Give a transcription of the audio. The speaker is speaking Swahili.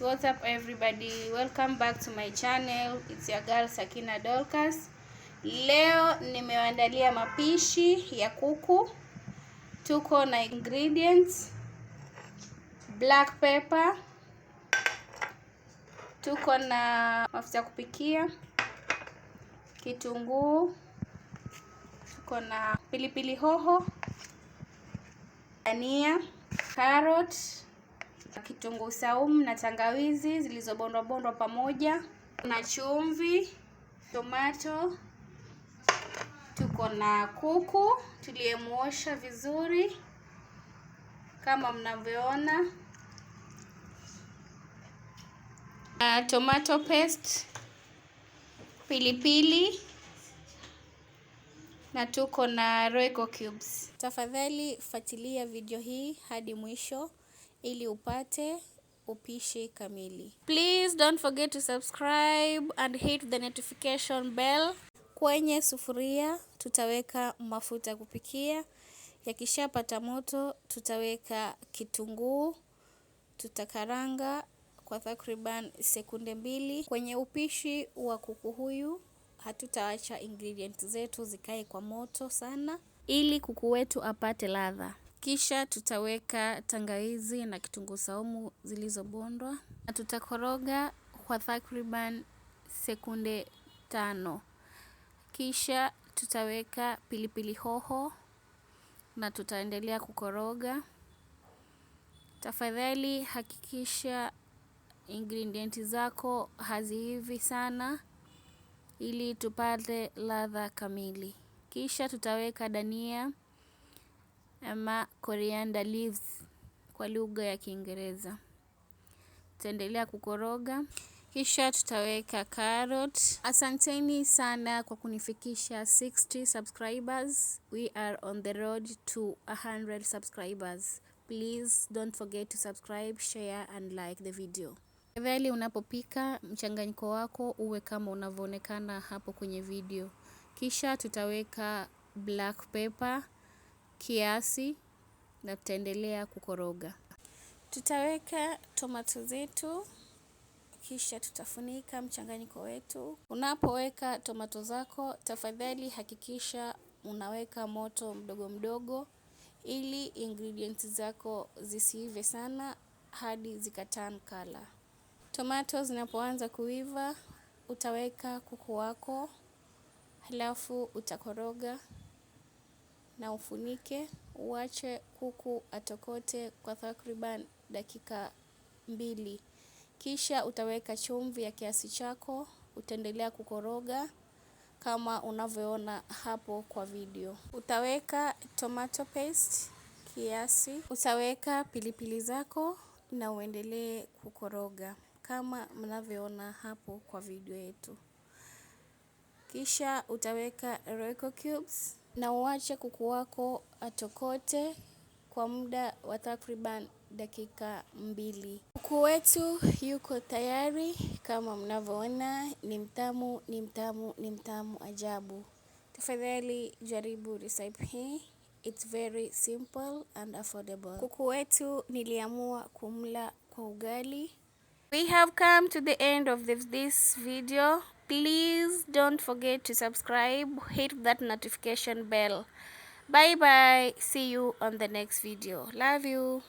what's up everybody, welcome back to my channel. It's your girl Sakina Dorcas. Leo nimewaandalia mapishi ya kuku. Tuko na ingredients: black pepper, tuko na mafuta ya kupikia, kitunguu, tuko na pilipili hoho, dania, carrot, kitunguu saumu na tangawizi zilizobondwa bondwa pamoja, na chumvi, tomato, tuko na kuku tuliyemuosha vizuri kama mnavyoona, tomato paste, pilipili, na tuko na Royco cubes. Tafadhali fuatilia video hii hadi mwisho ili upate upishi kamili. Please don't forget to subscribe and hit the notification bell. Kwenye sufuria tutaweka mafuta ya kupikia. Yakishapata moto tutaweka kitunguu, tutakaranga kwa takriban sekunde 2. Kwenye upishi wa kuku huyu hatutaacha ingredients zetu zikae kwa moto sana ili kuku wetu apate ladha. Kisha tutaweka tangawizi na kitunguu saumu zilizobondwa na tutakoroga kwa takriban sekunde 5. Kisha tutaweka pilipili hoho na tutaendelea kukoroga. Tafadhali hakikisha ingredients zako haziivi sana ili tupate ladha kamili. Kisha tutaweka dania ama coriander leaves kwa lugha ya Kiingereza. Tutaendelea kukoroga. Kisha tutaweka carrot. Asanteni sana kwa kunifikisha 60 subscribers. We are on the road to 100 subscribers. Please don't forget to subscribe, share and like the video. Tafadhali unapopika mchanganyiko wako uwe kama unavyoonekana hapo kwenye video. Kisha tutaweka black pepper kiasi na tutaendelea kukoroga. Tutaweka tomato zetu, kisha tutafunika mchanganyiko wetu. Unapoweka tomato zako, tafadhali hakikisha unaweka moto mdogo mdogo ili ingredients zako zisiive sana hadi zikaturn color. Tomato zinapoanza kuiva, utaweka kuku wako, halafu utakoroga na ufunike. Uache kuku atokote kwa takriban dakika 2. Kisha utaweka chumvi ya kiasi chako, utaendelea kukoroga kama unavyoona hapo kwa video. Utaweka tomato paste kiasi, utaweka pilipili zako na uendelee kukoroga kama mnavyoona hapo kwa video yetu. Kisha utaweka Royco cubes na uache kuku wako atokote kwa muda wa takriban dakika 2. Kuku wetu yuko tayari kama mnavyoona, ni mtamu, ni mtamu, ni mtamu ajabu. Tafadhali jaribu recipe hii. It's very simple and affordable. Kuku wetu niliamua kumla kwa ugali. We have come to the end of this video. Please don't forget to subscribe, hit that notification bell. Bye bye. See you on the next video. Love you.